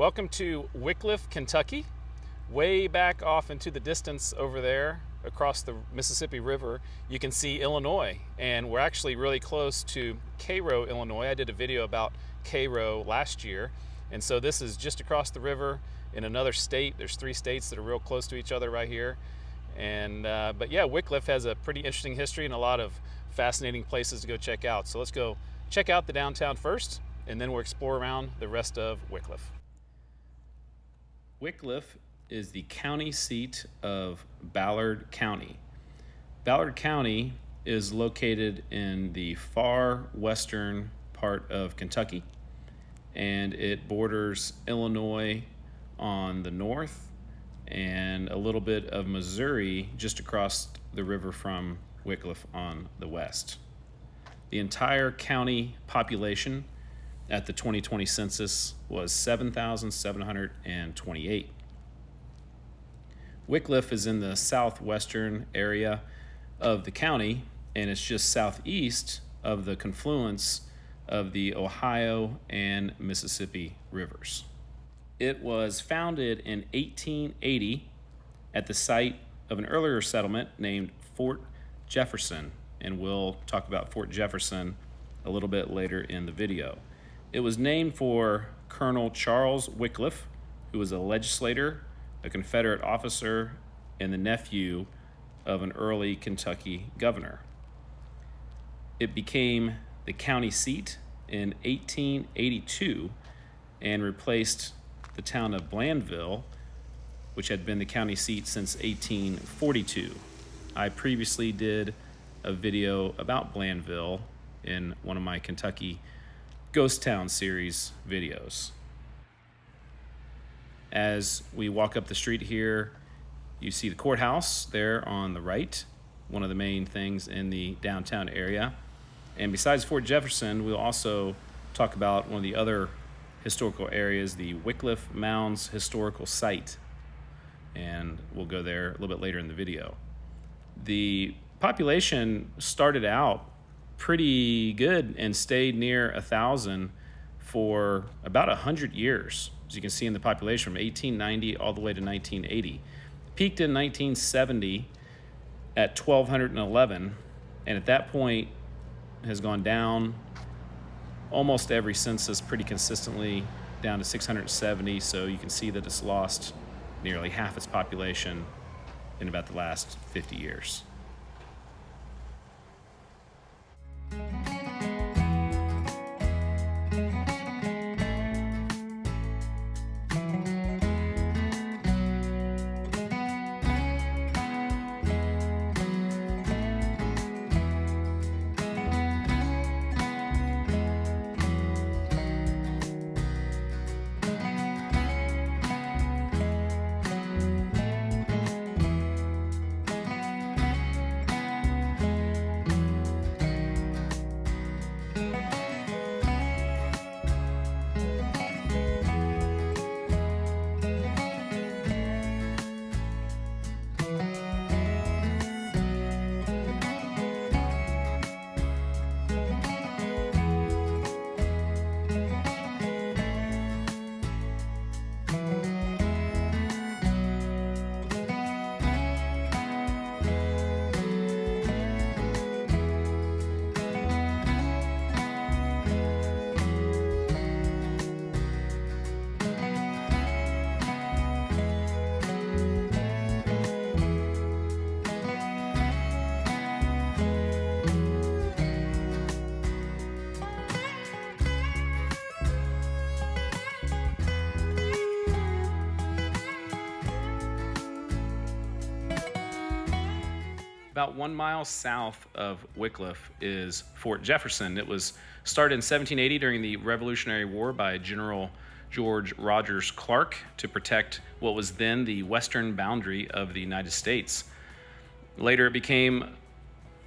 Welcome to Wickliffe, Kentucky. Way back off into the distance over there across the Mississippi River, you can see Illinois, and we're actually really close to Cairo, Illinois. I did a video about Cairo last year, and so this is just across the river in another state. There's 3 states that are real close to each other right here. And but yeah, Wickliffe has a pretty interesting history and a lot of fascinating places to go check out. So let's go check out the downtown first, and then we'll explore around the rest of Wickliffe. Wickliffe is the county seat of Ballard County. Ballard County is located in the far western part of Kentucky, and it borders Illinois on the north and a little bit of Missouri just across the river from Wickliffe on the west. The entire county population at the 2020 census was 7,728. Wickliffe is in the southwestern area of the county, and it's just southeast of the confluence of the Ohio and Mississippi rivers. It was founded in 1880 at the site of an earlier settlement named Fort Jefferson, and we'll talk about Fort Jefferson a little bit later in the video. It was named for Colonel Charles Wickliffe, who was a legislator, a Confederate officer, and the nephew of an early Kentucky governor. It became the county seat in 1882 and replaced the town of Blandville, which had been the county seat since 1842. I previously did a video about Blandville in one of my Kentucky Ghost Town series videos. As we walk up the street here, you see the courthouse there on the right, one of the main things in the downtown area. And besides Fort Jefferson, we'll also talk about one of the other historical areas, the Wickliffe Mounds Historical Site. And we'll go there a little bit later in the video. The population started out pretty good and stayed near 1,000 for about 100 years, as you can see in the population from 1890 all the way to 1980. Peaked in 1970 at 1,211, and at that point has gone down almost every census pretty consistently down to 670, so you can see that it's lost nearly half its population in about the last 50 years. About 1 mile south of Wickliffe is Fort Jefferson. It was started in 1780 during the Revolutionary War by General George Rogers Clark to protect what was then the western boundary of the United States. Later it became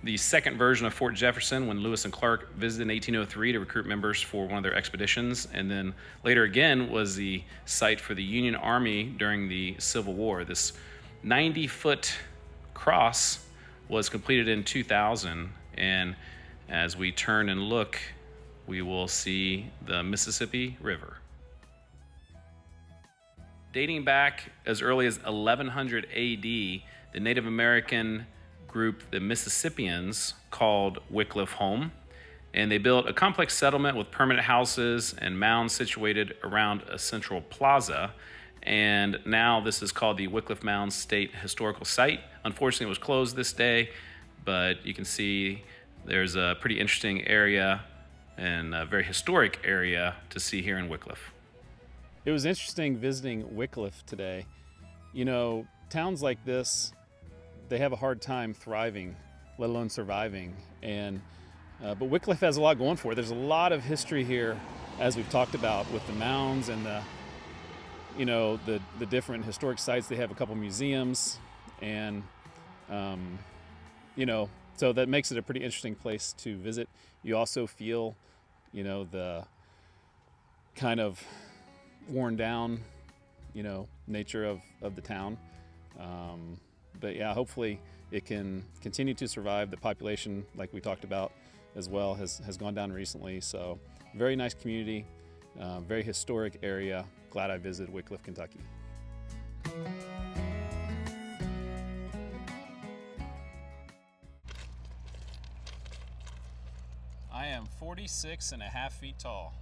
the second version of Fort Jefferson when Lewis and Clark visited in 1803 to recruit members for one of their expeditions, and then later again was the site for the Union Army during the Civil War. This 90-foot cross was completed in 2000, and as we turn and look, we will see the Mississippi River. dating back as early as 1100 AD, the Native American group, the Mississippians, called Wickliffe home. And they built a complex settlement with permanent houses and mounds situated around a central plaza. And now this is called the Wickliffe Mounds State Historical Site. Unfortunately, it was closed this day, but you can see there's a pretty interesting area and a very historic area to see here in Wickliffe. It was interesting visiting Wickliffe today. You know, towns like this, they have a hard time thriving, let alone surviving. But Wickliffe has a lot going for it. There's a lot of history here, as we've talked about, with the mounds and the different historic sites. They have a couple museums, and so that makes it a pretty interesting place to visit. You also feel, the kind of worn down, nature of the town. But yeah, hopefully it can continue to survive. The population, like we talked about as well, has gone down recently. So very nice community, very historic area. Glad I visited Wickliffe, Kentucky. I am 46.5 feet tall.